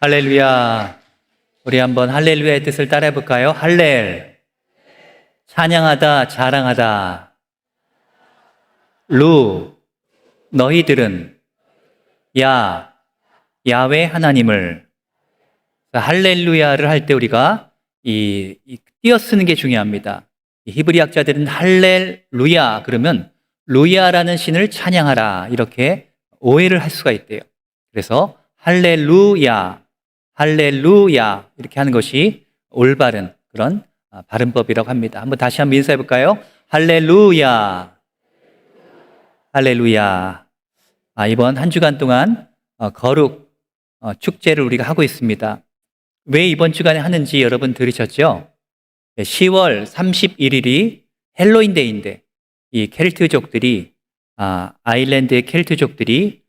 할렐루야. 우리 한번 할렐루야의 뜻을 따라해 볼까요? 할렐. 찬양하다, 자랑하다. 루. 너희들은. 야. 야훼 하나님을. 할렐루야를 할 때 우리가 띄어쓰는 게 중요합니다. 히브리 학자들은 할렐루야 그러면 루야라는 신을 찬양하라 이렇게 오해를 할 수가 있대요. 그래서 할렐루야, 할렐루야 이렇게 하는 것이 올바른 그런 발음법이라고 합니다. 다시 한번 인사해 볼까요? 할렐루야, 할렐루야. 이번 한 주간 동안 거룩 축제를 우리가 하고 있습니다. 왜 이번 주간에 하는지 여러분 들으셨죠? 10월 31일이 헬로윈데이인데 이 켈트족들이 아일랜드의 켈트족들이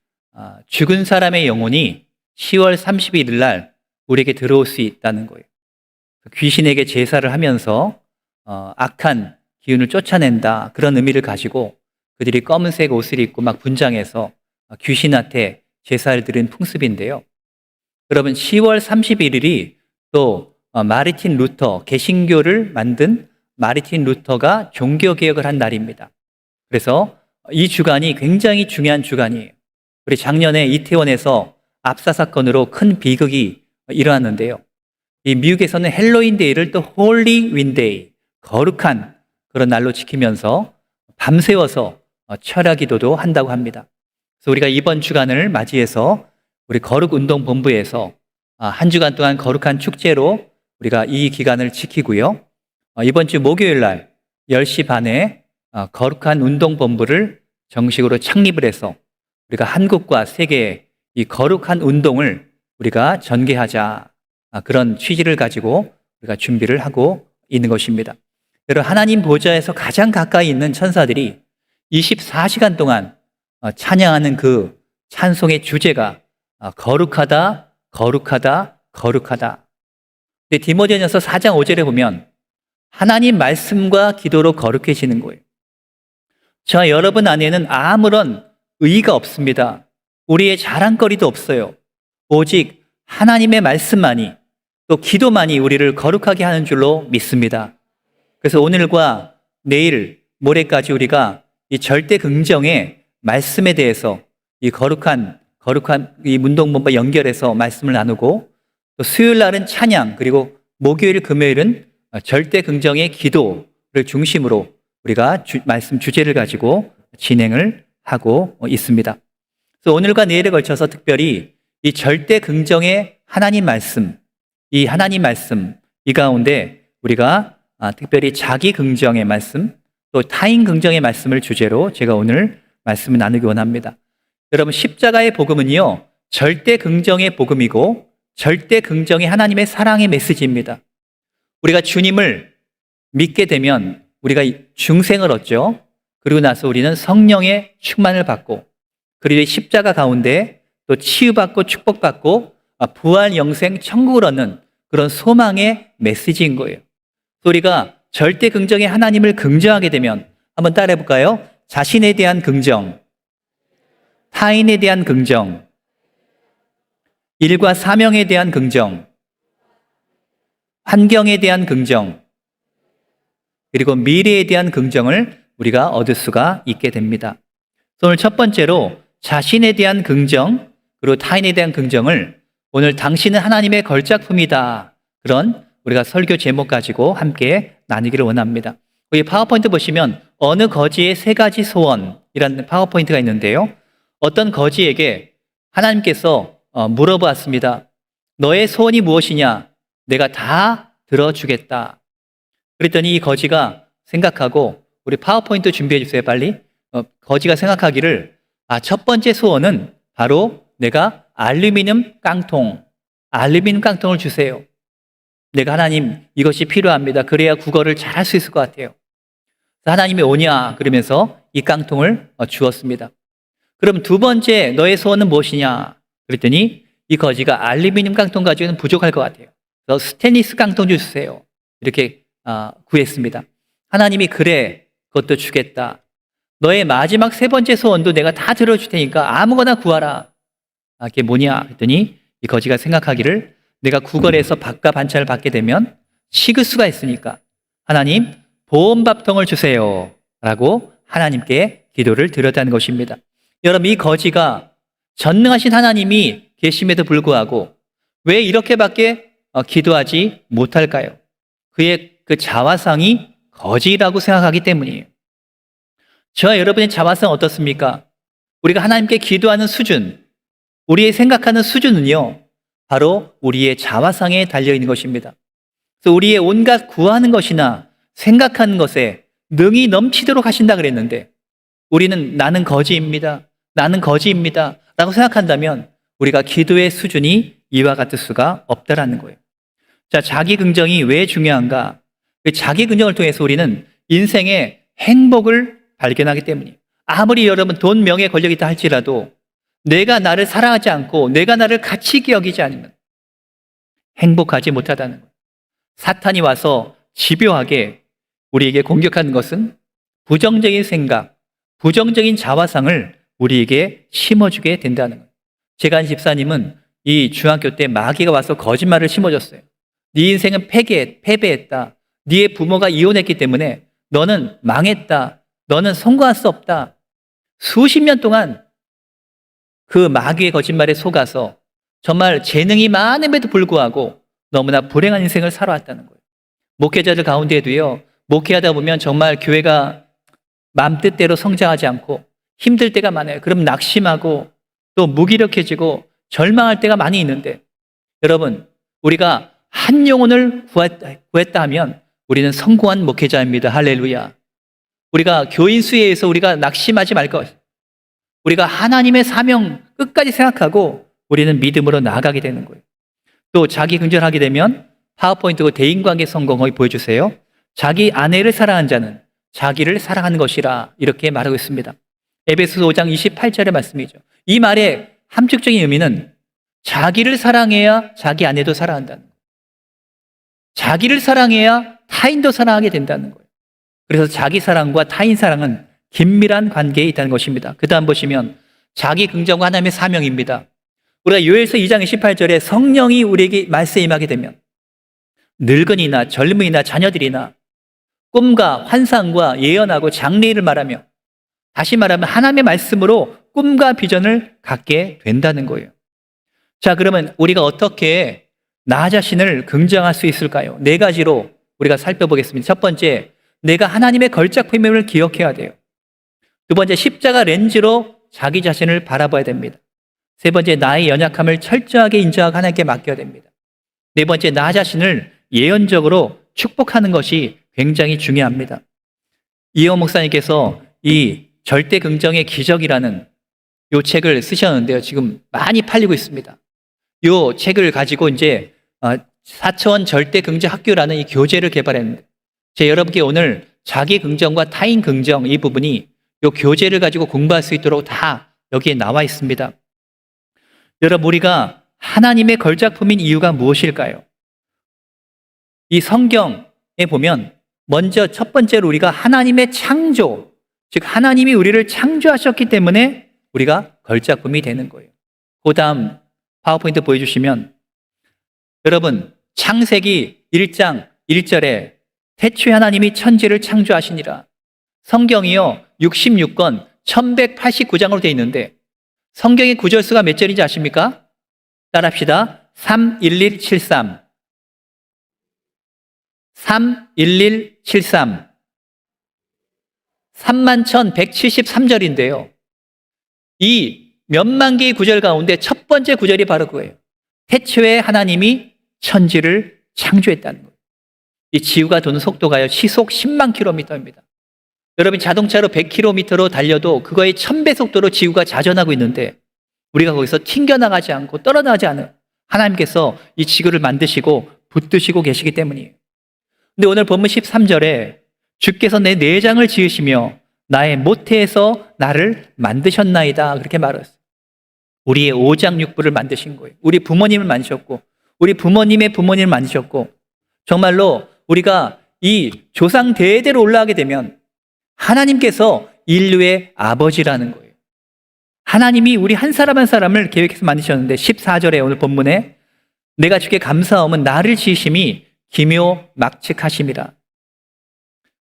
죽은 사람의 영혼이 10월 31일 날 우리에게 들어올 수 있다는 거예요. 귀신에게 제사를 하면서 악한 기운을 쫓아낸다 그런 의미를 가지고 그들이 검은색 옷을 입고 막 분장해서 귀신한테 제사를 드린 풍습인데요. 여러분 10월 31일이 또 마르틴 루터, 개신교를 만든 마르틴 루터가 종교개혁을 한 날입니다. 그래서 이 주간이 굉장히 중요한 주간이에요. 우리 작년에 이태원에서 압사 사건으로 큰 비극이 일어났는데요. 이 미국에서는 헬로윈데이를 또 홀리 윈데이, 거룩한 그런 날로 지키면서 밤새워서 철야 기도도 한다고 합니다. 그래서 우리가 이번 주간을 맞이해서 우리 거룩운동본부에서 한 주간 동안 거룩한 축제로 우리가 이 기간을 지키고요. 이번 주 목요일 날 10시 반에 거룩한 운동본부를 정식으로 창립을 해서 우리가 한국과 세계의 이 거룩한 운동을 우리가 전개하자 그런 취지를 가지고 우리가 준비를 하고 있는 것입니다. 여러분 하나님 보좌에서 가장 가까이 있는 천사들이 24시간 동안 찬양하는 그 찬송의 주제가 거룩하다, 거룩하다, 거룩하다. 디모데전서 4장 5절에 보면 하나님 말씀과 기도로 거룩해지는 거예요. 저와 여러분 안에는 아무런 의의가 없습니다. 우리의 자랑거리도 없어요. 오직 하나님의 말씀만이 또 기도만이 우리를 거룩하게 하는 줄로 믿습니다. 그래서 오늘과 내일, 모레까지 우리가 이 절대 긍정의 말씀에 대해서 이 거룩한 이 문동본부와 연결해서 말씀을 나누고 또 수요일 날은 찬양 그리고 목요일, 금요일은 절대 긍정의 기도를 중심으로 우리가 말씀 주제를 가지고 진행을 하고 있습니다. 그래서 오늘과 내일에 걸쳐서 특별히 이 절대 긍정의 하나님 말씀, 이 하나님 말씀 이 가운데 우리가 특별히 자기 긍정의 말씀 또 타인 긍정의 말씀을 주제로 제가 오늘 말씀을 나누기 원합니다. 여러분 십자가의 복음은요 절대 긍정의 복음이고 절대 긍정의 하나님의 사랑의 메시지입니다. 우리가 주님을 믿게 되면 우리가 중생을 얻죠. 그리고 나서 우리는 성령의 충만을 받고 그리고 십자가 가운데 또 치유받고 축복받고 부활 영생 천국을 얻는 그런 소망의 메시지인 거예요. 우리가 절대 긍정의 하나님을 긍정하게 되면 한번 따라해 볼까요? 자신에 대한 긍정, 타인에 대한 긍정, 일과 사명에 대한 긍정, 환경에 대한 긍정, 그리고 미래에 대한 긍정을 우리가 얻을 수가 있게 됩니다. 오늘 첫 번째로 자신에 대한 긍정, 그리고 타인에 대한 긍정을 오늘 당신은 하나님의 걸작품이다. 그런 우리가 설교 제목 가지고 함께 나누기를 원합니다. 여기 파워포인트 보시면 어느 거지의 3가지 소원이라는 파워포인트가 있는데요. 어떤 거지에게 하나님께서 물어보았습니다. 너의 소원이 무엇이냐? 내가 다 들어주겠다. 그랬더니 이 거지가 생각하고 우리 파워포인트 준비해 주세요 빨리. 거지가 생각하기를 첫 번째 소원은 바로 내가 알루미늄 깡통을 주세요. 내가 하나님 이것이 필요합니다. 그래야 국어를 잘할 수 있을 것 같아요. 하나님이 오냐 그러면서 이 깡통을 주었습니다. 그럼 두 번째 너의 소원은 무엇이냐? 그랬더니 이 거지가 알루미늄 깡통 가지고는 부족할 것 같아요. 그래서 스테인리스 깡통 주세요. 이렇게 구했습니다. 하나님이 그래 그것도 주겠다. 너의 마지막 3번째 소원도 내가 다 들어줄 테니까 아무거나 구하라. 그게 뭐냐? 그랬더니 이 거지가 생각하기를 내가 구걸해서 밥과 반찬을 받게 되면 식을 수가 있으니까 하나님 보온밥통을 주세요 라고 하나님께 기도를 드렸다는 것입니다. 여러분, 이 거지가 전능하신 하나님이 계심에도 불구하고 왜 이렇게밖에 기도하지 못할까요? 그의 그 자화상이 거지라고 생각하기 때문이에요. 저와 여러분의 자화상 어떻습니까? 우리가 하나님께 기도하는 수준, 우리의 생각하는 수준은요, 바로 우리의 자화상에 달려있는 것입니다. 그래서 우리의 온갖 구하는 것이나 생각하는 것에 능이 넘치도록 하신다 그랬는데 우리는 나는 거지입니다. 나는 거지입니다. 라고 생각한다면 우리가 기도의 수준이 이와 같을 수가 없다라는 거예요. 자, 자기 긍정이 왜 중요한가? 그 자기 긍정을 통해서 우리는 인생의 행복을 발견하기 때문이에요. 아무리 여러분 돈, 명예, 권력이 있다 할지라도 내가 나를 사랑하지 않고 내가 나를 가치 있게 여기지 않으면 행복하지 못하다는 거예요. 사탄이 와서 집요하게 우리에게 공격하는 것은 부정적인 생각, 부정적인 자화상을 우리에게 심어주게 된다는 거예요. 제가 아는 집사님은 이 중학교 때 마귀가 와서 거짓말을 심어줬어요. 네 인생은 패배했다. 네의 부모가 이혼했기 때문에 너는 망했다. 너는 성공할 수 없다. 수십 년 동안 그 마귀의 거짓말에 속아서 정말 재능이 많음에도 불구하고 너무나 불행한 인생을 살아왔다는 거예요. 목회자들 가운데에도요, 목회하다 보면 정말 교회가 마음 뜻대로 성장하지 않고 힘들 때가 많아요. 그럼 낙심하고 또 무기력해지고 절망할 때가 많이 있는데 여러분, 우리가 한 영혼을 구했다 하면 우리는 성공한 목회자입니다. 할렐루야. 우리가 교인 수에서 우리가 낙심하지 말 것. 우리가 하나님의 사명 끝까지 생각하고 우리는 믿음으로 나아가게 되는 거예요. 또 자기 긍정하게 되면 파워포인트고 대인관계 성공을 보여주세요. 자기 아내를 사랑하는 자는 자기를 사랑하는 것이라 이렇게 말하고 있습니다. 에베소서 5장 28절의 말씀이죠. 이 말의 함축적인 의미는 자기를 사랑해야 자기 아내도 사랑한다는 거예요. 자기를 사랑해야 타인도 사랑하게 된다는 거예요. 그래서 자기 사랑과 타인 사랑은 긴밀한 관계에 있다는 것입니다. 그 다음 보시면 자기 긍정과 하나님의 사명입니다. 우리가 요엘서 2장 28절에 성령이 우리에게 말씀에 임하게 되면 늙은이나 젊은이나 자녀들이나 꿈과 환상과 예언하고 장래일을 말하며 다시 말하면 하나님의 말씀으로 꿈과 비전을 갖게 된다는 거예요. 자, 그러면 우리가 어떻게 나 자신을 긍정할 수 있을까요? 4가지로 우리가 살펴보겠습니다. 첫 번째, 내가 하나님의 걸작품임을 기억해야 돼요. 두 번째, 십자가 렌즈로 자기 자신을 바라봐야 됩니다. 세 번째, 나의 연약함을 철저하게 인정하고 하나님께 맡겨야 됩니다. 네 번째, 나 자신을 예언적으로 축복하는 것이 굉장히 중요합니다. 이영 목사님께서 이 절대 긍정의 기적이라는 이 책을 쓰셨는데요. 지금 많이 팔리고 있습니다. 이 책을 가지고 이제 4차원 절대 긍정 학교라는 이 교재를 개발했는데 제가 여러분께 오늘 자기 긍정과 타인 긍정 이 부분이 이 교재를 가지고 공부할 수 있도록 다 여기에 나와 있습니다. 여러분, 우리가 하나님의 걸작품인 이유가 무엇일까요? 이 성경에 보면 먼저 첫 번째로 우리가 하나님의 창조, 즉 하나님이 우리를 창조하셨기 때문에 우리가 걸작품이 되는 거예요. 그 다음 파워포인트 보여주시면 여러분, 창세기 1장 1절에 태초에 하나님이 천지를 창조하시니라. 성경이요 66권 1189장으로 되어 있는데 성경의 구절수가 몇 절인지 아십니까? 따라합시다. 31173 31173 31,173절인데요. 이 몇만 개의 구절 가운데 첫 번째 구절이 바로 그거예요. 태초에 하나님이 천지를 창조했다는 거예요. 이 지구가 도는 속도가요 시속 10만 킬로미터입니다. 여러분, 자동차로 100km로 달려도 그거의 1000배 속도로 지구가 자전하고 있는데 우리가 거기서 튕겨나가지 않고 떨어나가지 않은 하나님께서 이 지구를 만드시고 붙드시고 계시기 때문이에요. 근데 오늘 본문 13절에 주께서 내 내장을 지으시며 나의 모태에서 나를 만드셨나이다 그렇게 말했어요. 우리의 오장육부를 만드신 거예요. 우리 부모님을 만드셨고 우리 부모님의 부모님을 만드셨고 정말로 우리가 이 조상 대대로 올라가게 되면 하나님께서 인류의 아버지라는 거예요. 하나님이 우리 한 사람 한 사람을 계획해서 만드셨는데 14절에 오늘 본문에 내가 주께 감사함은 나를 지으심이 기묘 막측하심이라.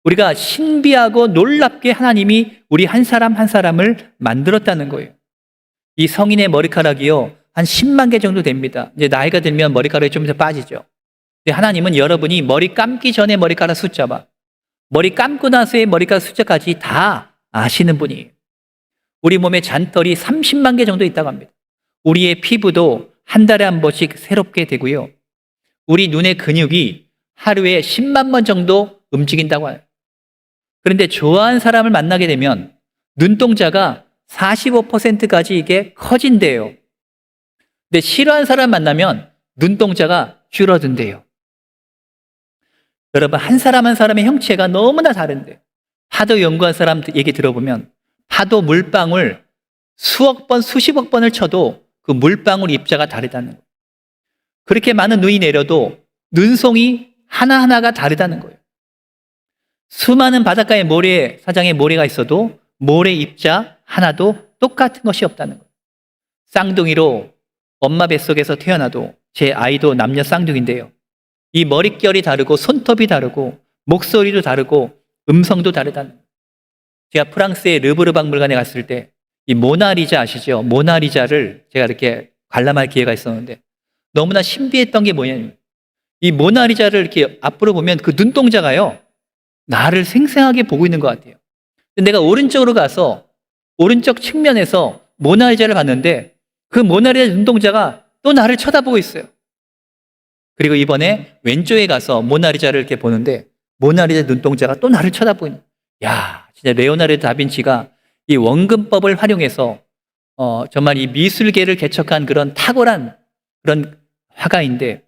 우리가 신비하고 놀랍게 하나님이 우리 한 사람 한 사람을 만들었다는 거예요. 이 성인의 머리카락이요, 한 10만 개 정도 됩니다. 이제 나이가 들면 머리카락이 좀 더 빠지죠. 근데 하나님은 여러분이 머리 감기 전에 머리카락 숫자와 머리 감고 나서의 머리카락 숫자까지 다 아시는 분이에요. 우리 몸에 잔털이 30만 개 정도 있다고 합니다. 우리의 피부도 한 달에 한 번씩 새롭게 되고요. 우리 눈의 근육이 하루에 10만 번 정도 움직인다고 해요. 그런데 좋아하는 사람을 만나게 되면 눈동자가 45%까지 이게 커진대요. 근데 싫어하는 사람 만나면 눈동자가 줄어든대요. 여러분, 한 사람 한 사람의 형체가 너무나 다른데, 파도 연구한 사람 얘기 들어보면 파도 물방울 수억 번, 수십억 번을 쳐도 그 물방울 입자가 다르다는 거예요. 그렇게 많은 눈이 내려도 눈송이 하나하나가 다르다는 거예요. 수많은 바닷가에 모래, 사장에 모래가 있어도 모래 입자 하나도 똑같은 것이 없다는 거예요. 쌍둥이로 엄마 뱃속에서 태어나도 제 아이도 남녀 쌍둥이인데요. 이 머릿결이 다르고 손톱이 다르고 목소리도 다르고 음성도 다르다는 거예요. 제가 프랑스의 르브르 박물관에 갔을 때 이 모나리자 아시죠? 모나리자를 제가 이렇게 관람할 기회가 있었는데 너무나 신비했던 게 뭐냐면 이 모나리자를 이렇게 앞으로 보면 그 눈동자가요, 나를 생생하게 보고 있는 것 같아요. 근데 내가 오른쪽으로 가서 오른쪽 측면에서 모나리자를 봤는데 그 모나리자 눈동자가 또 나를 쳐다보고 있어요. 그리고 이번에 왼쪽에 가서 모나리자를 이렇게 보는데 모나리자 눈동자가 또 나를 쳐다보고 있는 거예요. 야, 진짜 레오나르도 다빈치가 이 원근법을 활용해서 정말 이 미술계를 개척한 그런 탁월한 그런 화가인데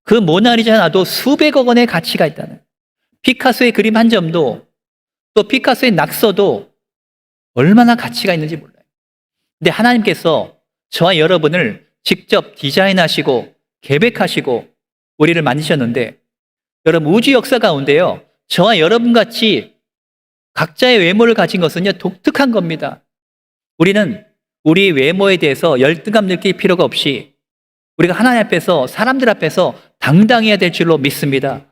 그 모나리자 하나도 수백억 원의 가치가 있다는, 피카소의 그림 한 점도 또 피카소의 낙서도 얼마나 가치가 있는지 몰라요. 근데 하나님께서 저와 여러분을 직접 디자인하시고 계획하시고 우리를 만드셨는데 여러분, 우주 역사 가운데요, 저와 여러분같이 각자의 외모를 가진 것은요 독특한 겁니다. 우리는 우리 외모에 대해서 열등감 느낄 필요가 없이 우리가 하나님 앞에서, 사람들 앞에서 당당해야 될 줄로 믿습니다.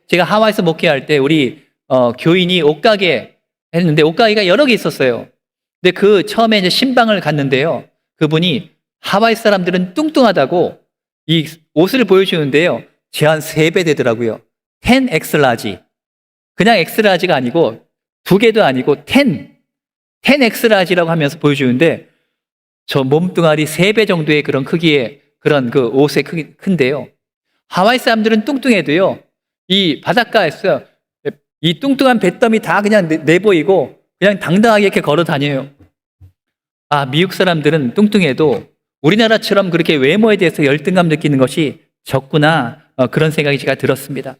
제가 하와이에서 목회할 때 우리 교인이 옷가게 했는데 옷가게가 여러 개 있었어요. 근데 그 처음에 이제 신방을 갔는데요, 그분이 하와이 사람들은 뚱뚱하다고 이 옷을 보여주는데요, 제 한 3배 되더라고요. 10X 라지. 그냥 X 라지가 아니고 2개도 아니고 10X 라지라고 하면서 보여주는데 저 몸뚱아리 3배 정도의 그런 크기의 그런 그 옷의 크기 큰데요. 하와이 사람들은 뚱뚱해도요, 이 바닷가에서 이 뚱뚱한 뱃덤이 다 그냥 내보이고 그냥 당당하게 이렇게 걸어 다녀요. 아, 미국 사람들은 뚱뚱해도 우리나라처럼 그렇게 외모에 대해서 열등감 느끼는 것이 적구나, 그런 생각이 제가 들었습니다.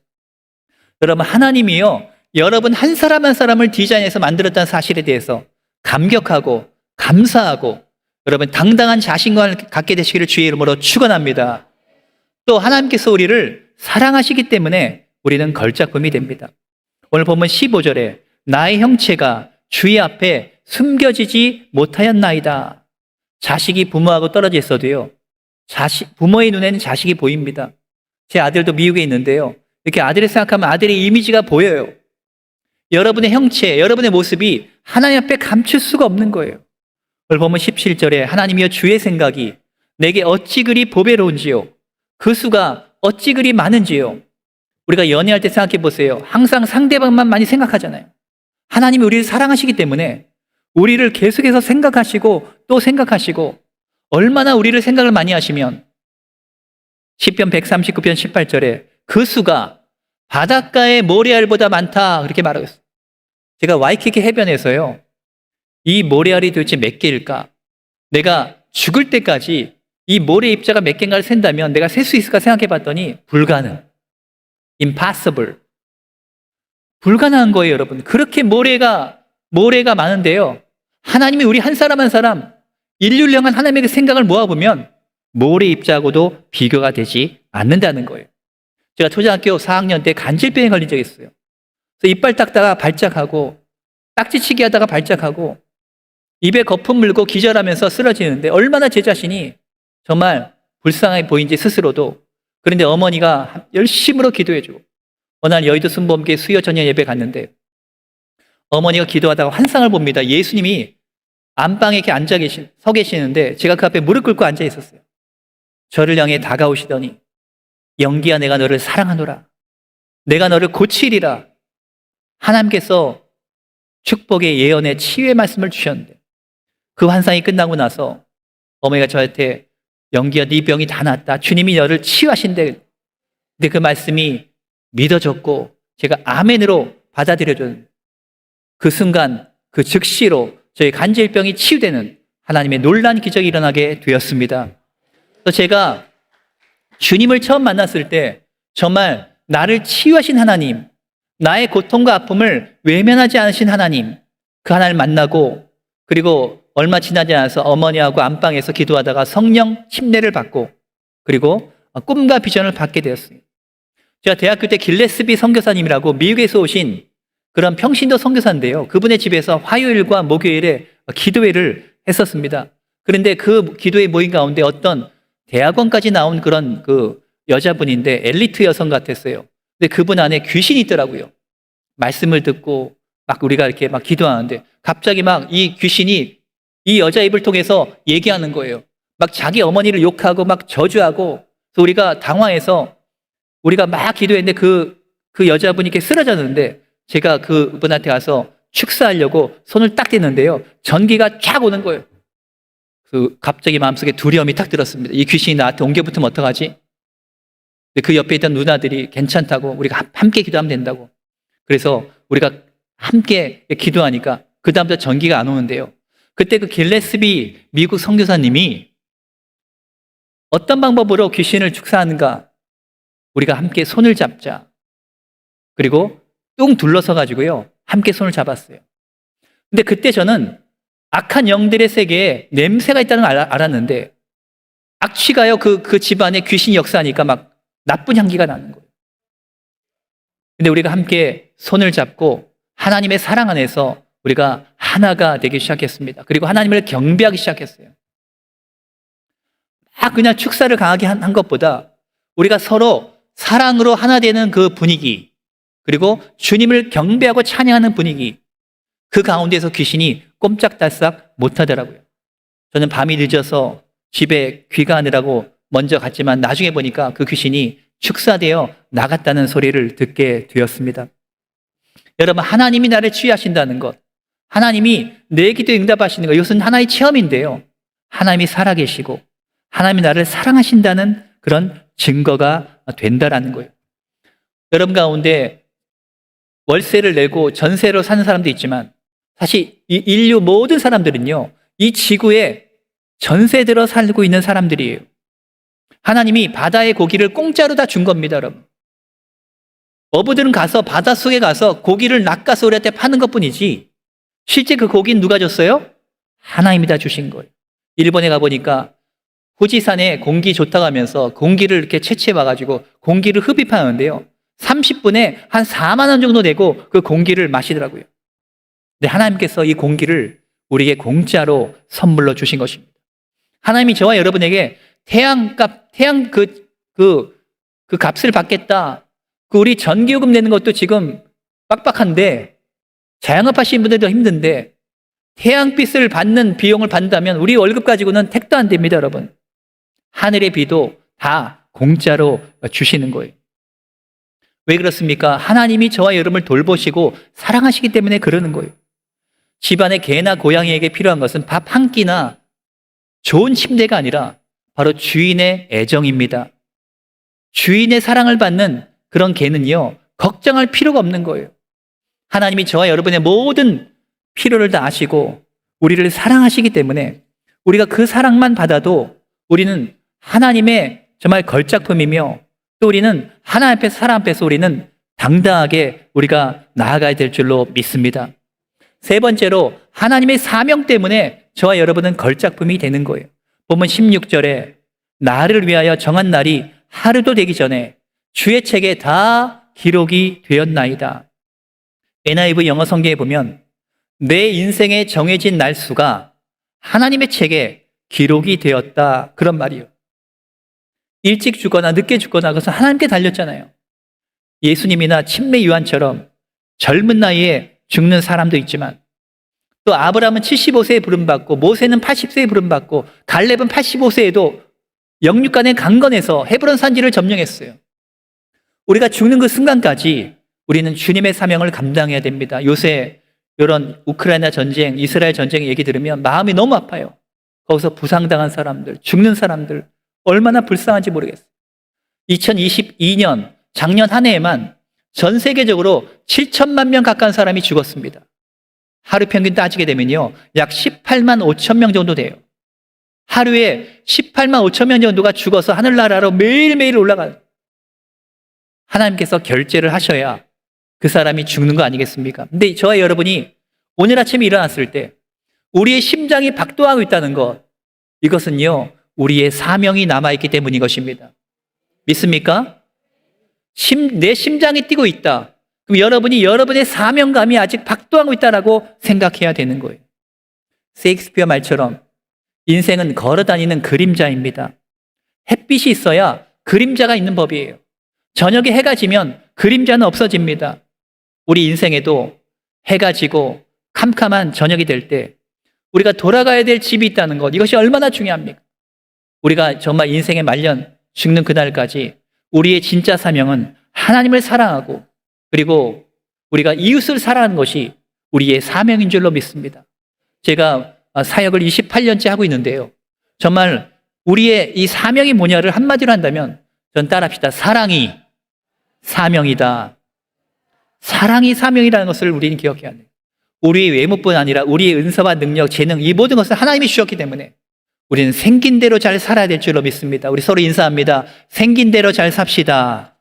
여러분, 하나님이요 여러분 한 사람 한 사람을 디자인해서 만들었다는 사실에 대해서 감격하고 감사하고 여러분 당당한 자신감을 갖게 되시기를 주의 이름으로 축원합니다. 또 하나님께서 우리를 사랑하시기 때문에 우리는 걸작품이 됩니다. 오늘 보면 15절에 나의 형체가 주의 앞에 숨겨지지 못하였나이다. 자식이 부모하고 떨어져 있어도요, 부모의 눈에는 자식이 보입니다. 제 아들도 미국에 있는데요, 이렇게 아들을 생각하면 아들의 이미지가 보여요. 여러분의 형체, 여러분의 모습이 하나님 앞에 감출 수가 없는 거예요. 오늘 보면 17절에 하나님이여 주의 생각이 내게 어찌 그리 보배로운지요, 그 수가 어찌 그리 많은지요. 우리가 연애할 때 생각해 보세요. 항상 상대방만 많이 생각하잖아요. 하나님이 우리를 사랑하시기 때문에 우리를 계속해서 생각하시고 또 생각하시고, 얼마나 우리를 생각을 많이 하시면 시편 139편 18절에 그 수가 바닷가의 모래알보다 많다, 그렇게 말하고 있어요. 제가 와이키키 해변에서요, 이 모래알이 도대체 몇 개일까? 내가 죽을 때까지 이 모래 입자가 몇 개인가를 센다면 내가 셀 수 있을까 생각해 봤더니 불가능. impossible. 불가능한 거예요, 여러분. 그렇게 모래가 많은데요, 하나님이 우리 한 사람 한 사람, 인류를 향한 하나님의 생각을 모아보면 모래 입자하고도 비교가 되지 않는다는 거예요. 제가 초등학교 4학년 때 간질병에 걸린 적이 있어요. 그래서 이빨 닦다가 발작하고 딱지치기 하다가 발작하고 입에 거품 물고 기절하면서 쓰러지는데 얼마나 제 자신이 정말 불쌍해 보인지 스스로도. 그런데 어머니가 열심으로 기도해주고, 어느 날 여의도 순복음교회 수요 전야 예배 갔는데 어머니가 기도하다가 환상을 봅니다. 예수님이 안방에 이렇게 서 계시는데 제가 그 앞에 무릎 꿇고 앉아 있었어요. 저를 향해 다가오시더니, 영기야, 내가 너를 사랑하노라. 내가 너를 고치리라. 하나님께서 축복의 예언의 치유의 말씀을 주셨는데, 그 환상이 끝나고 나서 어머니가 저한테, 영기야, 네 병이 다 낫다. 주님이 너를 치유하신대. 근데 그 말씀이 믿어졌고 제가 아멘으로 받아들여준 그 순간, 그 즉시로 저희 간질병이 치유되는 하나님의 놀라운 기적이 일어나게 되었습니다. 그래서 제가 주님을 처음 만났을 때 정말 나를 치유하신 하나님, 나의 고통과 아픔을 외면하지 않으신 하나님, 그 하나님을 만나고, 그리고 얼마 지나지 않아서 어머니하고 안방에서 기도하다가 성령 침례를 받고, 그리고 꿈과 비전을 받게 되었습니다. 제가 대학교 때 길레스비 선교사님이라고 미국에서 오신 그런 평신도 선교사인데요. 그분의 집에서 화요일과 목요일에 기도회를 했었습니다. 그런데 그 기도회 모임 가운데 어떤 대학원까지 나온 그런 그 여자분인데 엘리트 여성 같았어요. 근데 그분 안에 귀신이 있더라고요. 말씀을 듣고 막 우리가 이렇게 막 기도하는데 갑자기 막 이 귀신이 이 여자 입을 통해서 얘기하는 거예요. 막 자기 어머니를 욕하고 막 저주하고. 그래서 우리가 당황해서 우리가 막 기도했는데 그 여자분이 이렇게 쓰러졌는데 제가 그분한테 가서 축사하려고 손을 딱 댔는데요. 전기가 쫙 오는 거예요. 갑자기 마음속에 두려움이 탁 들었습니다. 이 귀신이 나한테 옮겨붙으면 어떡하지? 그 옆에 있던 누나들이 괜찮다고, 우리가 함께 기도하면 된다고. 그래서 우리가 함께 기도하니까 그 다음부터 전기가 안 오는데요. 그때 그 길레스비 미국 선교사님이 어떤 방법으로 귀신을 축사하는가? 우리가 함께 손을 잡자. 그리고 뚱 둘러서 가지고요, 함께 손을 잡았어요. 근데 그때 저는 악한 영들의 세계에 냄새가 있다는 걸 알았는데, 악취가요, 그 집안에 귀신이 역사하니까 막 나쁜 향기가 나는 거예요. 근데 우리가 함께 손을 잡고 하나님의 사랑 안에서 우리가 하나가 되기 시작했습니다. 그리고 하나님을 경배하기 시작했어요. 막 그냥 축사를 강하게 한 것보다 우리가 서로 사랑으로 하나 되는 그 분위기, 그리고 주님을 경배하고 찬양하는 분위기, 그 가운데서 귀신이 꼼짝달싹 못하더라고요. 저는 밤이 늦어서 집에 귀가하느라고 먼저 갔지만 나중에 보니까 그 귀신이 축사되어 나갔다는 소리를 듣게 되었습니다. 여러분, 하나님이 나를 치유하신다는 것, 하나님이 내 기도에 응답하시는 것, 이것은 하나의 체험인데요. 하나님이 살아계시고 하나님이 나를 사랑하신다는 그런 증거가 된다라는 거예요. 여러분 가운데 월세를 내고 전세로 사는 사람도 있지만 사실 이 인류 모든 사람들은요, 이 지구에 전세 들어 살고 있는 사람들이에요. 하나님이 바다의 고기를 공짜로 다 준 겁니다, 여러분. 어부들은 가서 바닷속에 가서 고기를 낚아서 우리한테 파는 것뿐이지 실제 그 고기는 누가 줬어요? 하나님이 다 주신 거예요. 일본에 가보니까 후지산에 공기 좋다고 하면서 공기를 이렇게 채취해 와가지고 공기를 흡입하는데요, 30분에 한 4만 원 정도 내고 그 공기를 마시더라고요. 근데 하나님께서 이 공기를 우리에게 공짜로 선물로 주신 것입니다. 하나님이 저와 여러분에게 태양 그 값을 받겠다. 우리 전기요금 내는 것도 지금 빡빡한데, 자영업 하시는 분들도 힘든데 태양빛을 받는 비용을 받는다면 우리 월급 가지고는 택도 안 됩니다, 여러분. 하늘의 비도 다 공짜로 주시는 거예요. 왜 그렇습니까? 하나님이 저와 여러분을 돌보시고 사랑하시기 때문에 그러는 거예요. 집안의 개나 고양이에게 필요한 것은 밥 한 끼나 좋은 침대가 아니라 바로 주인의 애정입니다. 주인의 사랑을 받는 그런 개는요, 걱정할 필요가 없는 거예요. 하나님이 저와 여러분의 모든 필요를 다 아시고 우리를 사랑하시기 때문에 우리가 그 사랑만 받아도 우리는 하나님의 정말 걸작품이며, 또 우리는 하나님 앞에서, 사람 앞에서 우리는 당당하게 우리가 나아가야 될 줄로 믿습니다. 세 번째로, 하나님의 사명 때문에 저와 여러분은 걸작품이 되는 거예요. 본문 16절에 나를 위하여 정한 날이 하루도 되기 전에 주의 책에 다 기록이 되었나이다. NIV 영어 성경에 보면 내 인생에 정해진 날수가 하나님의 책에 기록이 되었다. 그런 말이에요. 일찍 죽거나 늦게 죽거나 그것은 하나님께 달렸잖아요. 예수님이나 침례 요한처럼 젊은 나이에 죽는 사람도 있지만, 또 아브라함은 75세에 부름받고 모세는 80세에 부름받고 갈렙은 85세에도 영육간의 강건해서 헤브론 산지를 점령했어요. 우리가 죽는 그 순간까지 우리는 주님의 사명을 감당해야 됩니다. 요새 이런 우크라이나 전쟁, 이스라엘 전쟁 얘기 들으면 마음이 너무 아파요. 거기서 부상당한 사람들, 죽는 사람들 얼마나 불쌍한지 모르겠어요. 2022년 작년 한 해에만 전 세계적으로 7천만 명 가까운 사람이 죽었습니다. 하루 평균 따지게 되면요, 약 18만 5천 명 정도 돼요. 하루에 18만 5천 명 정도가 죽어서 하늘나라로 매일매일 올라가요. 하나님께서 결제를 하셔야 그 사람이 죽는 거 아니겠습니까? 근데 저와 여러분이 오늘 아침에 일어났을 때 우리의 심장이 박동하고 있다는 것, 이것은요, 우리의 사명이 남아있기 때문인 것입니다. 믿습니까? 내 심장이 뛰고 있다. 그럼 여러분이 여러분의 사명감이 아직 박동하고 있다라고 생각해야 되는 거예요. 셰익스피어 말처럼 인생은 걸어다니는 그림자입니다. 햇빛이 있어야 그림자가 있는 법이에요. 저녁에 해가 지면 그림자는 없어집니다. 우리 인생에도 해가 지고 캄캄한 저녁이 될 때 우리가 돌아가야 될 집이 있다는 것, 이것이 얼마나 중요합니까? 우리가 정말 인생의 말년 죽는 그날까지 우리의 진짜 사명은 하나님을 사랑하고, 그리고 우리가 이웃을 사랑하는 것이 우리의 사명인 줄로 믿습니다. 제가 사역을 28년째 하고 있는데요, 정말 우리의 이 사명이 뭐냐를 한마디로 한다면 전 따라합시다. 사랑이 사명이다. 사랑이 사명이라는 것을 우리는 기억해야 돼요. 우리의 외모뿐 아니라 우리의 은사와 능력, 재능, 이 모든 것을 하나님이 주셨기 때문에 우리는 생긴 대로 잘 살아야 될 줄로 믿습니다. 우리 서로 인사합니다. 생긴 대로 잘 삽시다.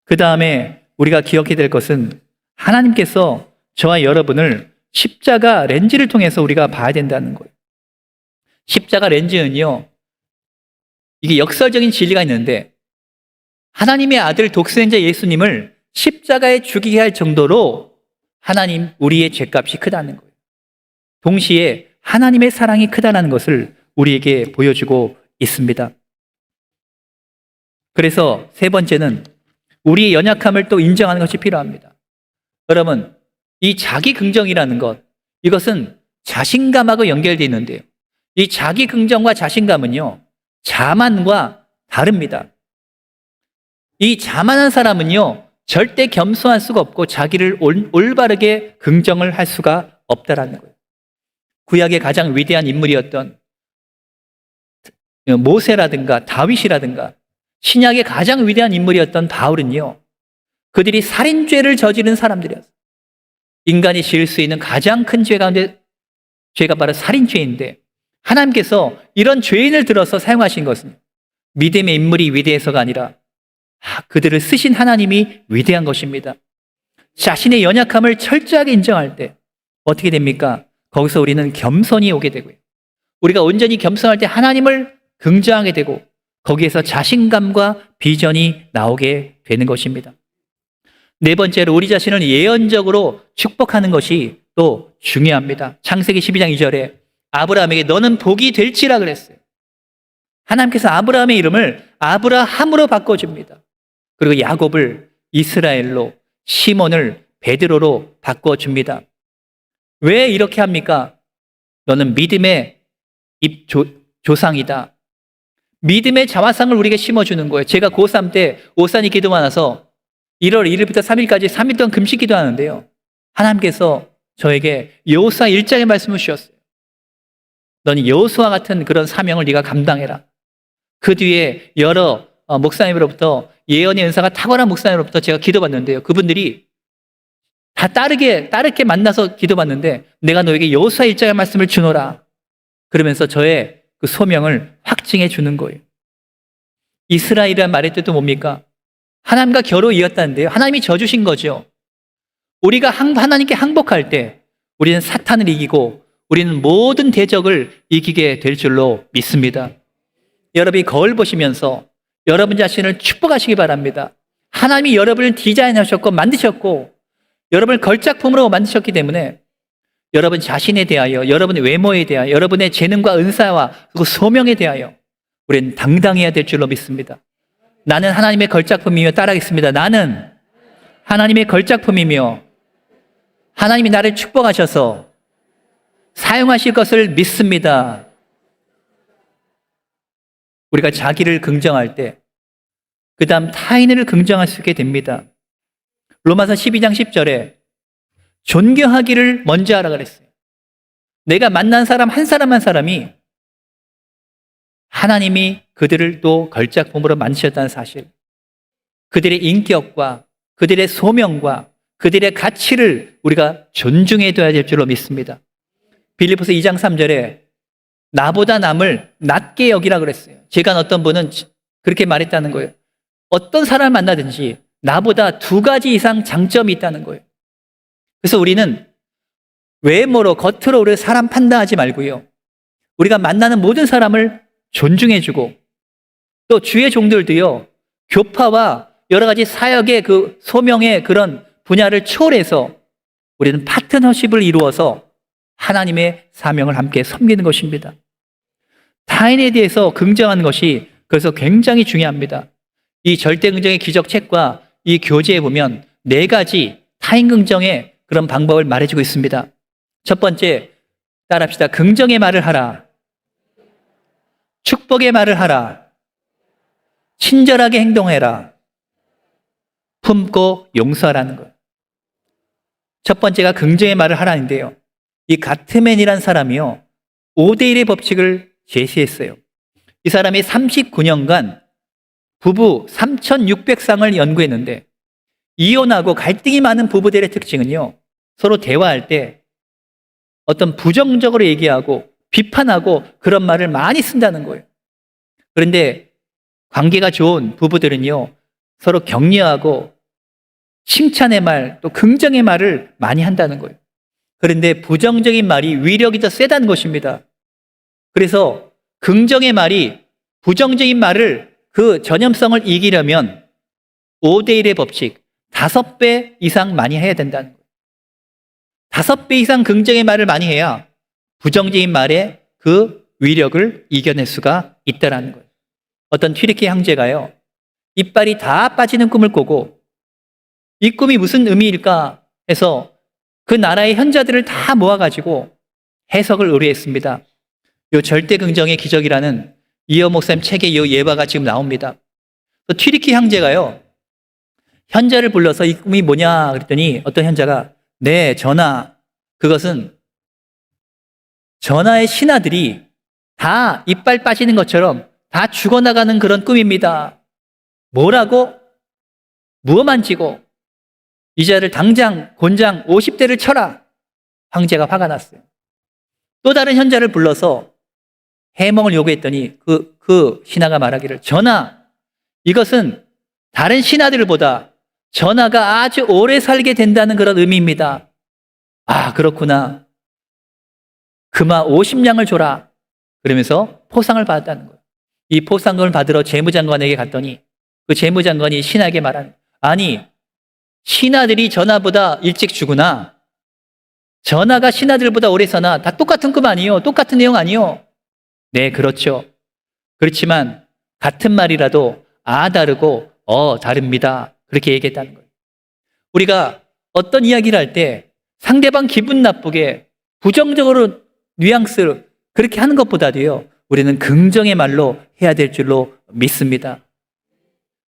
그 다음에 우리가 기억해야 될 것은 하나님께서 저와 여러분을 십자가 렌즈를 통해서 우리가 봐야 된다는 거예요. 십자가 렌즈는요, 이게 역설적인 진리가 있는데 하나님의 아들 독생자 예수님을 십자가에 죽이게 할 정도로 하나님, 우리의 죄값이 크다는 거예요. 동시에 하나님의 사랑이 크다는 것을 우리에게 보여주고 있습니다. 그래서 세 번째는 우리의 연약함을 또 인정하는 것이 필요합니다. 여러분, 이 자기 긍정이라는 것, 이것은 자신감하고 연결되어 있는데요, 이 자기 긍정과 자신감은요, 자만과 다릅니다. 이 자만한 사람은요, 절대 겸손할 수가 없고 자기를 올바르게 긍정을 할 수가 없다라는 거예요. 구약의 가장 위대한 인물이었던 모세라든가 다윗이라든가 신약의 가장 위대한 인물이었던 바울은요, 그들이 살인죄를 저지른 사람들이었어요. 인간이 지을 수 있는 가장 큰 죄 가운데 죄가 바로 살인죄인데, 하나님께서 이런 죄인을 들어서 사용하신 것은 믿음의 인물이 위대해서가 아니라 그들을 쓰신 하나님이 위대한 것입니다. 자신의 연약함을 철저하게 인정할 때 어떻게 됩니까? 거기서 우리는 겸손이 오게 되고요, 우리가 온전히 겸손할 때 하나님을 긍정하게 되고 거기에서 자신감과 비전이 나오게 되는 것입니다. 네 번째로 우리 자신을 예언적으로 축복하는 것이 또 중요합니다. 창세기 12장 2절에 아브라함에게 너는 복이 될지라 그랬어요. 하나님께서 아브라함의 이름을 아브라함으로 바꿔줍니다. 그리고 야곱을 이스라엘로, 시몬을 베드로로 바꿔줍니다. 왜 이렇게 합니까? 너는 믿음의 조상이다. 믿음의 자화상을 우리에게 심어주는 거예요. 제가 고3 때 오산이 기도 많아서 1월 1일부터 3일까지 3일 동안 금식 기도하는데요, 하나님께서 저에게 여호수아 1장의 말씀을 주셨어요. 너는 여호수아 같은 그런 사명을 네가 감당해라. 그 뒤에 여러 목사님으로부터, 예언의 은사가 탁월한 목사님으로부터 제가 기도받는데요, 그분들이 다 따르게 만나서 기도받는데 내가 너에게 여호수아 1장의 말씀을 주노라. 그러면서 저의 그 소명을 확증해 주는 거예요. 이스라엘이라는 말의 뜻도 뭡니까? 하나님과 겨루 이었다는데요, 하나님이 져주신 거죠. 우리가 하나님께 항복할 때 우리는 사탄을 이기고 우리는 모든 대적을 이기게 될 줄로 믿습니다. 여러분이 거울 보시면서 여러분 자신을 축복하시기 바랍니다. 하나님이 여러분을 디자인하셨고 만드셨고 여러분을 걸작품으로 만드셨기 때문에 여러분 자신에 대하여, 여러분의 외모에 대하여, 여러분의 재능과 은사와 그리고 소명에 대하여 우리는 당당해야 될 줄로 믿습니다. 나는 하나님의 걸작품이며, 따라하겠습니다. 나는 하나님의 걸작품이며 하나님이 나를 축복하셔서 사용하실 것을 믿습니다. 우리가 자기를 긍정할 때 그 다음 타인을 긍정할 수 있게 됩니다. 로마서 12장 10절에 존경하기를 먼저 하라 그랬어요. 내가 만난 사람 한 사람 한 사람이 하나님이 그들을 또 걸작품으로 만드셨다는 사실, 그들의 인격과 그들의 소명과 그들의 가치를 우리가 존중해둬야 될 줄로 믿습니다. 빌립보서 2장 3절에 나보다 남을 낮게 여기라 그랬어요. 제가 어떤 분은 그렇게 말했다는 거예요. 어떤 사람을 만나든지 나보다 2가지 이상 장점이 있다는 거예요. 그래서 우리는 외모로, 겉으로 우리 사람 판단하지 말고요, 우리가 만나는 모든 사람을 존중해주고, 또 주의 종들도요, 교파와 여러 가지 사역의 그 소명의 그런 분야를 초월해서 우리는 파트너십을 이루어서 하나님의 사명을 함께 섬기는 것입니다. 타인에 대해서 긍정하는 것이 그래서 굉장히 중요합니다. 이 절대 긍정의 기적 책과 이 교재에 보면 4가지 타인 긍정의 그런 방법을 말해주고 있습니다. 첫 번째, 따라합시다. 긍정의 말을 하라. 축복의 말을 하라. 친절하게 행동해라. 품고 용서하라는 거예요. 첫 번째가 긍정의 말을 하라는데요, 이 가트맨이란 사람이요, 5대1의 법칙을 제시했어요. 이 사람이 39년간 부부 3,600쌍을 연구했는데, 이혼하고 갈등이 많은 부부들의 특징은요, 서로 대화할 때 어떤 부정적으로 얘기하고 비판하고 그런 말을 많이 쓴다는 거예요. 그런데 관계가 좋은 부부들은요, 서로 격려하고 칭찬의 말, 또 긍정의 말을 많이 한다는 거예요. 그런데 부정적인 말이 위력이 더 세다는 것입니다. 그래서 긍정의 말이 부정적인 말을 그 전염성을 이기려면 5대1의 법칙, 5배 이상 많이 해야 된다는 거예요. 5배 이상 긍정의 말을 많이 해야 부정적인 말의 그 위력을 이겨낼 수가 있다는 거예요. 어떤 튀르키 형제가요, 이빨이 다 빠지는 꿈을 꾸고 이 꿈이 무슨 의미일까 해서 그 나라의 현자들을 다 모아가지고 해석을 의뢰했습니다. 이 절대 긍정의 기적이라는 이어 목사님 책에 이 예화가 지금 나옵니다. 또 튀르키 형제가요, 현자를 불러서 이 꿈이 뭐냐 그랬더니 어떤 현자가, 네, 전하, 그것은 전하의 신하들이 다 이빨 빠지는 것처럼 다 죽어나가는 그런 꿈입니다. 뭐라고? 무어 만지고 이 자를 당장 곤장 50대를 쳐라. 황제가 화가 났어요. 또 다른 현자를 불러서 해몽을 요구했더니 그 신하가 말하기를, 전하, 이것은 다른 신하들보다 전하가 아주 오래 살게 된다는 그런 의미입니다. 아, 그렇구나. 금화 50냥을 줘라. 그러면서 포상을 받았다는 거예요. 이 포상금을 받으러 재무장관에게 갔더니 그 재무장관이 신하에게 말하는, 아니, 신하들이 전하보다 일찍 죽으나 전하가 신하들보다 오래 사나 다 똑같은 꿈 아니요? 똑같은 내용 아니요? 네, 그렇죠. 그렇지만 같은 말이라도 다르고 다릅니다. 그렇게 얘기했다는 거예요. 우리가 어떤 이야기를 할 때 상대방 기분 나쁘게 부정적으로 뉘앙스를 그렇게 하는 것보다도요, 우리는 긍정의 말로 해야 될 줄로 믿습니다.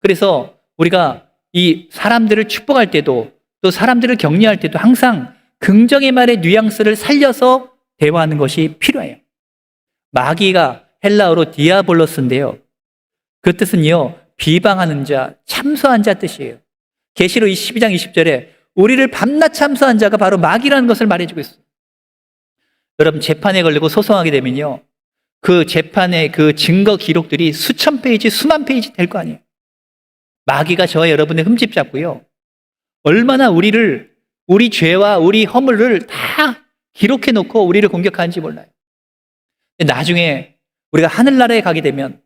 그래서 우리가 이 사람들을 축복할 때도, 또 사람들을 격려할 때도 항상 긍정의 말의 뉘앙스를 살려서 대화하는 것이 필요해요. 마귀가 헬라어로 디아볼로스인데요, 그 뜻은요, 비방하는 자, 참소한 자 뜻이에요. 계시록 12장 20절에 우리를 밤낮 참소한 자가 바로 마귀라는 것을 말해주고 있어요. 여러분, 재판에 걸리고 소송하게 되면요, 그 재판의 그 증거 기록들이 수천 페이지, 수만 페이지 될 거 아니에요. 마귀가 저와 여러분의 흠집 잡고요, 얼마나 우리 죄와 우리 허물을 다 기록해 놓고 우리를 공격하는지 몰라요. 나중에 우리가 하늘나라에 가게 되면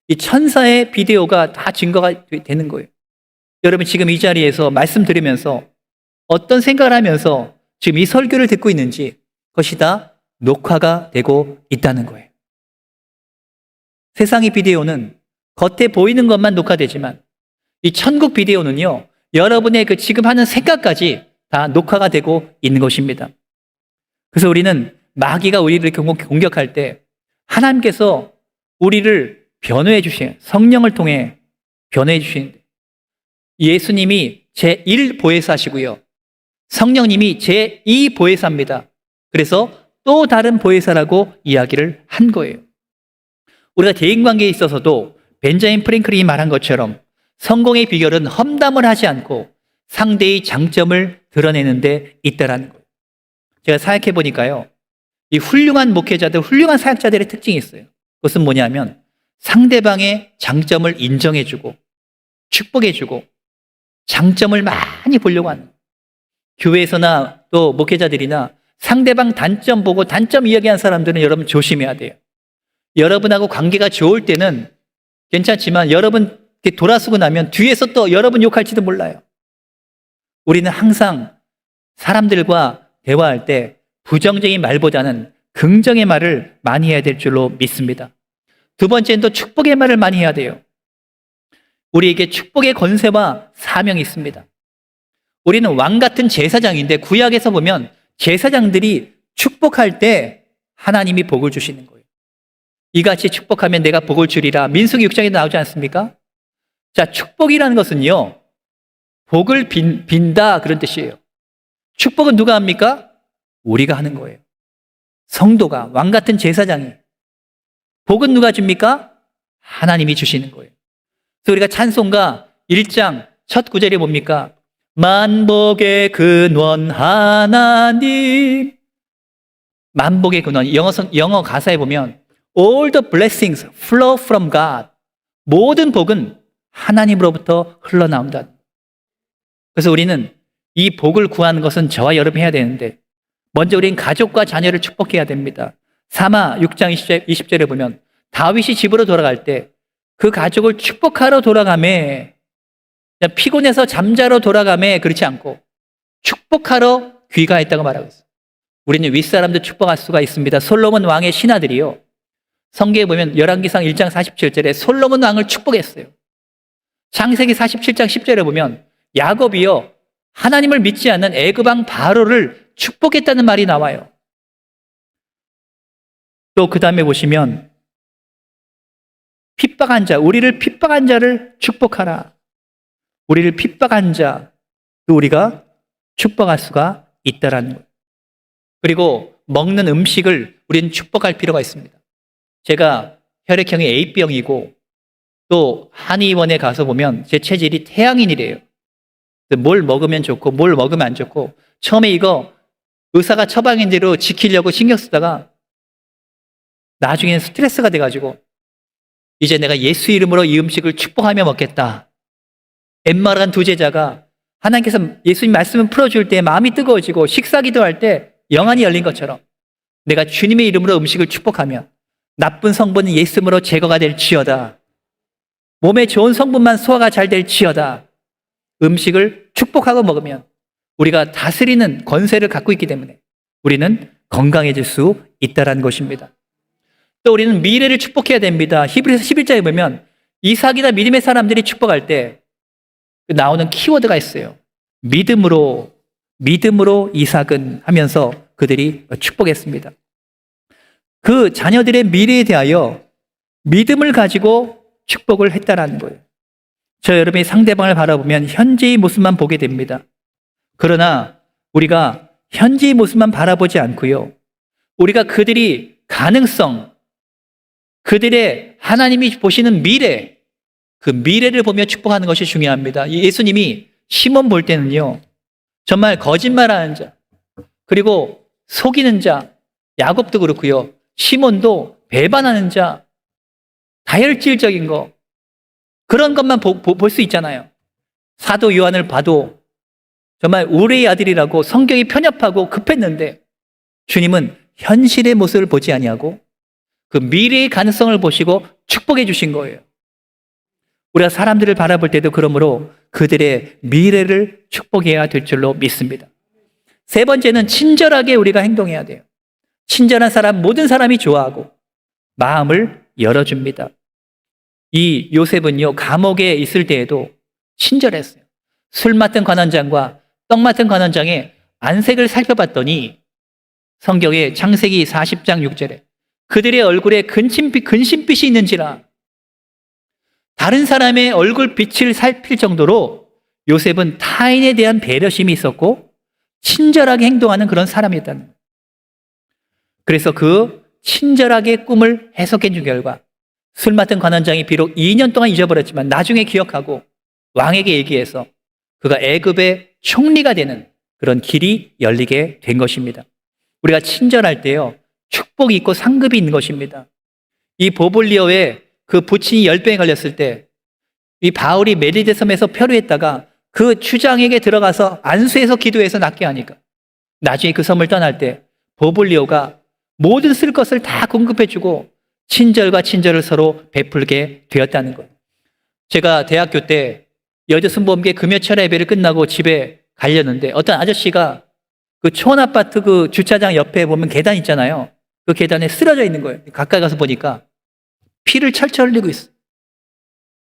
이 천사의 비디오가 다 증거가 되는 거예요. 여러분, 지금 이 자리에서 말씀 들으면서 어떤 생각을 하면서 지금 이 설교를 듣고 있는지 그것이 다 녹화가 되고 있다는 거예요. 세상의 비디오는 겉에 보이는 것만 녹화되지만 이 천국 비디오는요, 여러분의 그 지금 하는 생각까지 다 녹화가 되고 있는 것입니다. 그래서 우리는 마귀가 우리를 공격할 때 하나님께서 우리를 변호해 주신 성령을 통해 변호해 주시는데 예수님이 제1 보혜사시고요. 성령님이 제2 보혜사입니다. 그래서 또 다른 보혜사라고 이야기를 한 거예요. 우리가 대인관계에 있어서도 벤자민 프랭클린이 말한 것처럼 성공의 비결은 험담을 하지 않고 상대의 장점을 드러내는 데 있다라는 거예요. 제가 사역해 보니까요, 이 훌륭한 목회자들, 훌륭한 사역자들의 특징이 있어요. 그것은 뭐냐면 상대방의 장점을 인정해주고 축복해주고 장점을 많이 보려고 하는 거예요. 교회에서나 또 목회자들이나 상대방 단점 보고 단점 이야기하는 사람들은 여러분 조심해야 돼요. 여러분하고 관계가 좋을 때는 괜찮지만 여러분 돌아서고 나면 뒤에서 또 여러분 욕할지도 몰라요. 우리는 항상 사람들과 대화할 때 부정적인 말보다는 긍정의 말을 많이 해야 될 줄로 믿습니다. 두 번째는 또 축복의 말을 많이 해야 돼요. 우리에게 축복의 권세와 사명이 있습니다. 우리는 왕 같은 제사장인데 구약에서 보면 제사장들이 축복할 때 하나님이 복을 주시는 거예요. 이같이 축복하면 내가 복을 주리라. 민수기 6장에 나오지 않습니까? 자, 축복이라는 것은요, 복을 빈다 그런 뜻이에요. 축복은 누가 합니까? 우리가 하는 거예요. 성도가, 왕 같은 제사장이. 복은 누가 줍니까? 하나님이 주시는 거예요. 그래서 우리가 찬송가 1장 첫 구절이 뭡니까? 만복의 근원 하나님. 만복의 근원. 영어 가사에 보면 All the blessings flow from God. 모든 복은 하나님으로부터 흘러나온다. 그래서 우리는 이 복을 구하는 것은 저와 여러분이 해야 되는데 먼저 우리는 가족과 자녀를 축복해야 됩니다. 사마 6장 20절에 보면 다윗이 집으로 돌아갈 때 그 가족을 축복하러 돌아가매 그냥 피곤해서 잠자러 가매 그렇지 않고 축복하러 귀가했다고 말하고 있어요. 우리는 윗사람도 축복할 수가 있습니다. 솔로몬 왕의 신하들이요. 성경에 보면 열왕기상 1장 47절에 솔로몬 왕을 축복했어요. 창세기 47장 10절에 보면 야곱이요 하나님을 믿지 않는 애굽 왕 바로를 축복했다는 말이 나와요. 또 그 다음에 보시면 핍박한 자, 우리를 핍박한 자를 축복하라. 우리를 핍박한 자, 우리가 축복할 수가 있다라는 거예요. 그리고 먹는 음식을 우리는 축복할 필요가 있습니다. 제가 혈액형이 AB형이고 또 한의원에 가서 보면 제 체질이 태양인이래요. 뭘 먹으면 좋고 뭘 먹으면 안 좋고 처음에 이거 의사가 처방인 대로 지키려고 신경 쓰다가 나중에는 스트레스가 돼가지고 이제 내가 예수 이름으로 이 음식을 축복하며 먹겠다. 엠마르간 두 제자가 하나님께서 예수님 말씀을 풀어줄 때 마음이 뜨거워지고 식사 기도할 때 영안이 열린 것처럼 내가 주님의 이름으로 음식을 축복하면 나쁜 성분은 예수 이름으로 제거가 될지어다. 몸에 좋은 성분만 소화가 잘 될지어다. 음식을 축복하고 먹으면 우리가 다스리는 권세를 갖고 있기 때문에 우리는 건강해질 수 있다는 것입니다. 또 우리는 미래를 축복해야 됩니다. 히브리서 11장에 보면 이삭이나 믿음의 사람들이 축복할 때 나오는 키워드가 있어요. 믿음으로 이삭은 하면서 그들이 축복했습니다. 그 자녀들의 미래에 대하여 믿음을 가지고 축복을 했다라는 거예요. 저 여러분이 상대방을 바라보면 현재의 모습만 보게 됩니다. 그러나 우리가 현재의 모습만 바라보지 않고요. 우리가 그들이 가능성, 그들의 하나님이 보시는 미래, 그 미래를 보며 축복하는 것이 중요합니다. 예수님이 시몬 볼 때는요. 정말 거짓말하는 자, 그리고 속이는 자, 야곱도 그렇고요. 시몬도 배반하는 자, 다혈질적인 거, 그런 것만 볼 수 있잖아요. 사도 요한을 봐도 정말 우리의 아들이라고 성격이 편협하고 급했는데 주님은 현실의 모습을 보지 아니하고 그 미래의 가능성을 보시고 축복해 주신 거예요. 우리가 사람들을 바라볼 때도 그러므로 그들의 미래를 축복해야 될 줄로 믿습니다. 세 번째는 친절하게 우리가 행동해야 돼요. 친절한 사람, 모든 사람이 좋아하고 마음을 열어줍니다. 이 요셉은요, 감옥에 있을 때에도 친절했어요. 술 맡은 관원장과 떡 맡은 관원장의 안색을 살펴봤더니 성경의 창세기 40장 6절에 그들의 얼굴에 근심빛이 있는지라. 다른 사람의 얼굴 빛을 살필 정도로 요셉은 타인에 대한 배려심이 있었고 친절하게 행동하는 그런 사람이었다는 거예요. 그래서 그 친절하게 꿈을 해석해 준 결과 술 맡은 관원장이 비록 2년 동안 잊어버렸지만 나중에 기억하고 왕에게 얘기해서 그가 애굽의 총리가 되는 그런 길이 열리게 된 것입니다. 우리가 친절할 때요, 축복이 있고 상급이 있는 것입니다. 이 보볼리오의 그 부친이 열병에 걸렸을 때 이 바울이 멜리데 섬에서 표류했다가 그 추장에게 들어가서 안수해서 기도해서 낫게 하니까 나중에 그 섬을 떠날 때 보볼리오가 모든 쓸 것을 다 공급해주고 친절과 친절을 서로 베풀게 되었다는 거예요. 제가 대학교 때 여자순복음계 금요철 예배를 끝나고 집에 가려는데 어떤 아저씨가 그 초원아파트 그 주차장 옆에 보면 계단 있잖아요. 그 계단에 쓰러져 있는 거예요. 가까이 가서 보니까 피를 철철 흘리고 있어.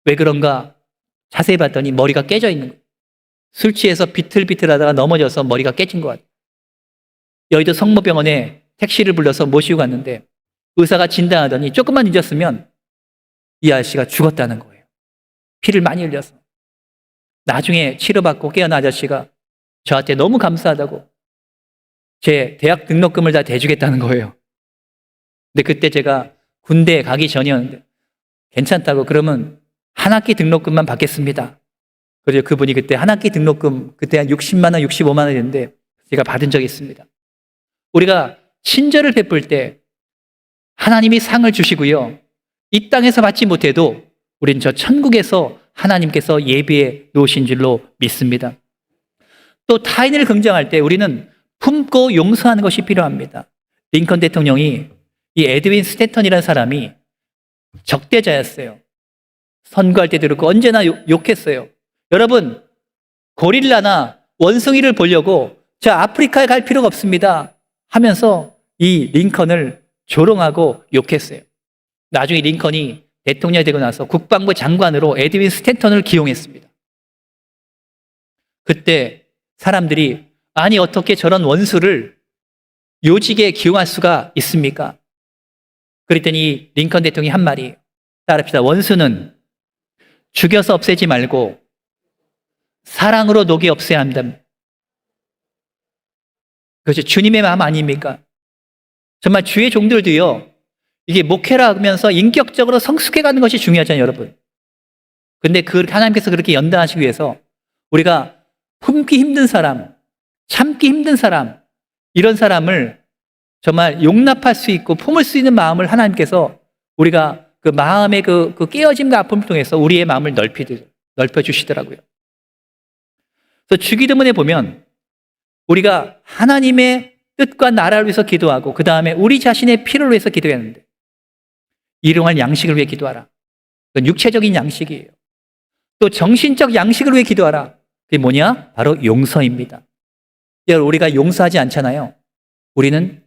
왜 그런가 자세히 봤더니 머리가 깨져 있는 거예요. 술 취해서 비틀비틀하다가 넘어져서 머리가 깨진 것 같아요. 여의도 성모병원에 택시를 불러서 모시고 갔는데 의사가 진단하더니 조금만 늦었으면 이 아저씨가 죽었다는 거예요. 피를 많이 흘려서. 나중에 치료받고 깨어난 아저씨가 저한테 너무 감사하다고 제 대학 등록금을 다 대주겠다는 거예요. 근데 그때 제가 군대 가기 전이었는데 괜찮다고 그러면 한 학기 등록금만 받겠습니다. 그래서 그분이 그때 한 학기 등록금 그때 한 60만 원, 65만 원이었는데 제가 받은 적이 있습니다. 우리가 친절을 베풀 때 하나님이 상을 주시고요. 이 땅에서 받지 못해도 우린 저 천국에서 하나님께서 예비해 놓으신 줄로 믿습니다. 또 타인을 긍정할 때 우리는 품고 용서하는 것이 필요합니다. 링컨 대통령이 이 에드윈 스탠턴이라는 사람이 적대자였어요. 선거할 때도 그렇고 언제나 욕했어요. 여러분, 고릴라나 원숭이를 보려고 저 아프리카에 갈 필요가 없습니다 하면서 이 링컨을 조롱하고 욕했어요. 나중에 링컨이 대통령이 되고 나서 국방부 장관으로 에드윈 스탠턴을 기용했습니다. 그때 사람들이 아니 어떻게 저런 원수를 요직에 기용할 수가 있습니까? 그랬더니 링컨 대통령이 한 말이 따릅시다. 원수는 죽여서 없애지 말고 사랑으로 녹여 없애야 한다. 그렇죠. 주님의 마음 아닙니까? 정말 주의 종들도요. 이게 목회라 하면서 인격적으로 성숙해가는 것이 중요하잖아요, 여러분. 근데 하나님께서 그렇게 연단하시기 위해서 우리가 품기 힘든 사람, 참기 힘든 사람, 이런 사람을 정말 용납할 수 있고 품을 수 있는 마음을 하나님께서 우리가 그 마음의 그 깨어짐과 아픔을 통해서 우리의 마음을 넓혀주시더라고요. 그래서 주기도문에 보면 우리가 하나님의 뜻과 나라를 위해서 기도하고 그 다음에 우리 자신의 필요를 위해서 기도했는데 일용할 양식을 위해 기도하라. 그건 육체적인 양식이에요. 또 정신적 양식을 위해 기도하라. 그게 뭐냐? 바로 용서입니다. 여러분, 우리가 용서하지 않잖아요. 우리는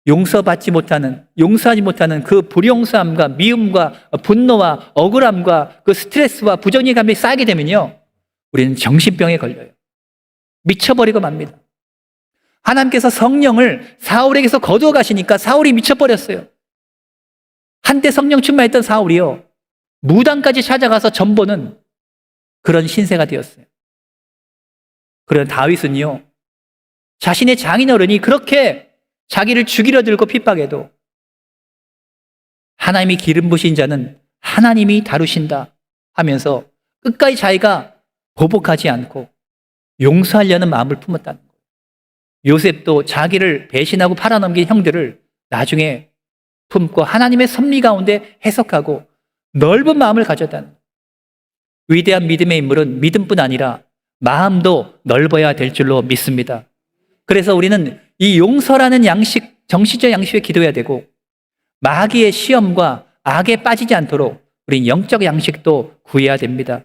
용서하지 못하는 그 불용서함과 미움과 분노와 억울함과 그 스트레스와 부정의감이 쌓이게 되면요. 우리는 정신병에 걸려요. 미쳐버리고 맙니다. 하나님께서 성령을 사울에게서 거두어 가시니까 사울이 미쳐버렸어요. 한때 성령 충만했던 사울이요. 무당까지 찾아가서 전보는 그런 신세가 되었어요. 그런 다윗은요. 자신의 장인어른이 그렇게 자기를 죽이려 들고 핍박해도 하나님이 기름 부신 자는 하나님이 다루신다 하면서 끝까지 자기가 보복하지 않고 용서하려는 마음을 품었다는 거예요. 요셉도 자기를 배신하고 팔아넘긴 형들을 나중에 품고 하나님의 섭리 가운데 해석하고 넓은 마음을 가졌다는 거예요. 위대한 믿음의 인물은 믿음뿐 아니라 마음도 넓어야 될 줄로 믿습니다. 그래서 우리는 이 용서라는 양식, 정신적 양식에 기도해야 되고 마귀의 시험과 악에 빠지지 않도록 우린 영적 양식도 구해야 됩니다.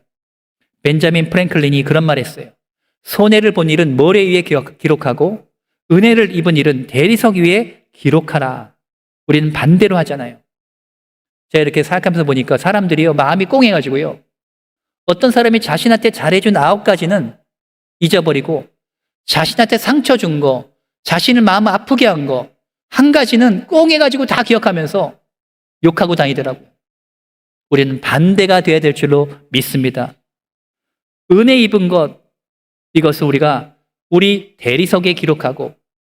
벤자민 프랭클린이 그런 말 했어요. 손해를 본 일은 모래 위에 기록하고 은혜를 입은 일은 대리석 위에 기록하라. 우리는 반대로 하잖아요. 제가 이렇게 생각하면서 보니까 사람들이요, 마음이 꽁해가지고요, 어떤 사람이 자신한테 잘해준 9가지는 잊어버리고 자신한테 상처 준 거, 자신을 마음 아프게 한 거, 1가지는 꽁해가지고 다 기억하면서 욕하고 다니더라고요. 우리는 반대가 돼야 될 줄로 믿습니다. 은혜 입은 것, 이것을 우리가 우리 대리석에 기록하고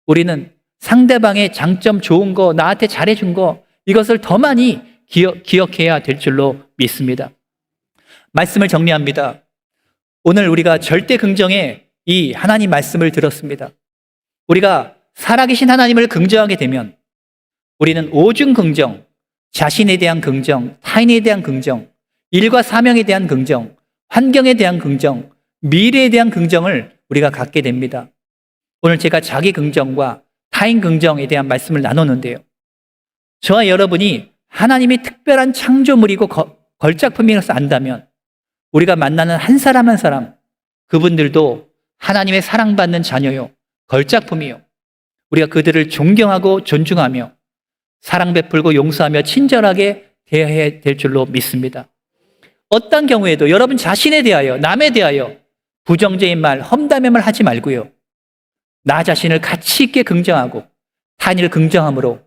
우리는 상대방의 장점 좋은 거, 나한테 잘해준 거, 이것을 더 많이 기억해야 될 줄로 믿습니다. 말씀을 정리합니다. 오늘 우리가 절대 긍정의 이 하나님 말씀을 들었습니다. 우리가 살아계신 하나님을 긍정하게 되면 우리는 오중 긍정, 자신에 대한 긍정, 타인에 대한 긍정, 일과 사명에 대한 긍정, 환경에 대한 긍정, 미래에 대한 긍정을 우리가 갖게 됩니다. 오늘 제가 자기 긍정과 타인 긍정에 대한 말씀을 나눴는데요. 저와 여러분이 하나님이 특별한 창조물이고 걸작품이라서 안다면 우리가 만나는 한 사람 한 사람, 그분들도 하나님의 사랑받는 자녀요, 걸작품이요. 우리가 그들을 존경하고 존중하며 사랑 베풀고 용서하며 친절하게 대해야 될 줄로 믿습니다. 어떤 경우에도 여러분 자신에 대하여, 남에 대하여 부정적인 말, 험담의 말 하지 말고요, 나 자신을 가치 있게 긍정하고 타인을 긍정함으로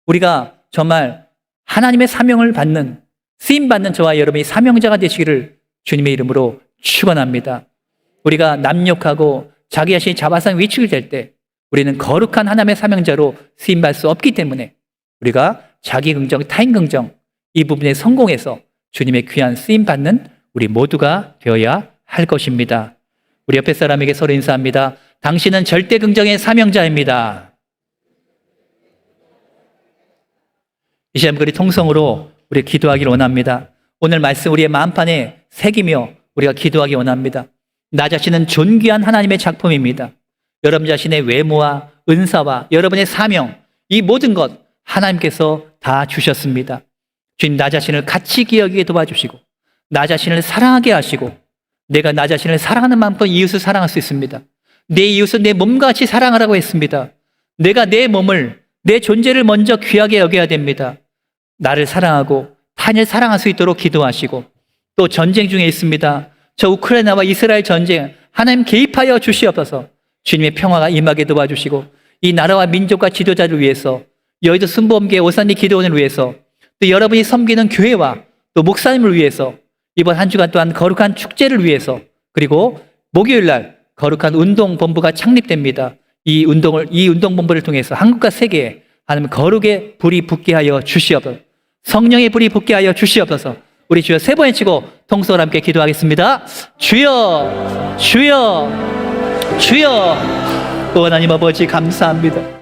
우리가 정말 하나님의 사명을 받는, 쓰임받는 저와 여러분이 사명자가 되시기를 주님의 이름으로 축원합니다. 우리가 남 욕하고 자기 자신이 자바상 위축이 될 때 우리는 거룩한 하나님의 사명자로 쓰임받을 수 없기 때문에 우리가 자기 긍정, 타인 긍정, 이 부분에 성공해서 주님의 귀한 쓰임받는 우리 모두가 되어야 할 것입니다. 우리 옆에 사람에게 서로 인사합니다. 당신은 절대 긍정의 사명자입니다. 이 시간 우리 통성으로 우리 기도하기를 원합니다. 오늘 말씀 우리의 마음판에 새기며 우리가 기도하기 원합니다. 나 자신은 존귀한 하나님의 작품입니다. 여러분 자신의 외모와 은사와 여러분의 사명, 이 모든 것 하나님께서 다 주셨습니다. 주님, 나 자신을 가치 있게 여기게 도와주시고 나 자신을 사랑하게 하시고 내가 나 자신을 사랑하는 만큼 이웃을 사랑할 수 있습니다. 내 이웃은 내 몸과 같이 사랑하라고 했습니다. 내가 내 몸을, 내 존재를 먼저 귀하게 여겨야 됩니다. 나를 사랑하고 타인을 사랑할 수 있도록 기도하시고, 또 전쟁 중에 있습니다. 저 우크라이나와 이스라엘 전쟁 하나님 개입하여 주시옵소서. 주님의 평화가 임하게 도와주시고 이 나라와 민족과 지도자를 위해서, 여의도 순복음교회 오산리 기도원을 위해서, 또 여러분이 섬기는 교회와 또 목사님을 위해서, 이번 한 주간 또한 거룩한 축제를 위해서, 그리고 목요일날 거룩한 운동본부가 창립됩니다. 이 운동본부를 통해서 한국과 세계에 하나님 거룩의 불이 붙게 하여 주시옵소서. 성령의 불이 붙게 하여 주시옵소서. 우리 주여 3번 외치고 통성으로 함께 기도하겠습니다. 주여, 주여, 주여. 오 하나님 아버지 감사합니다.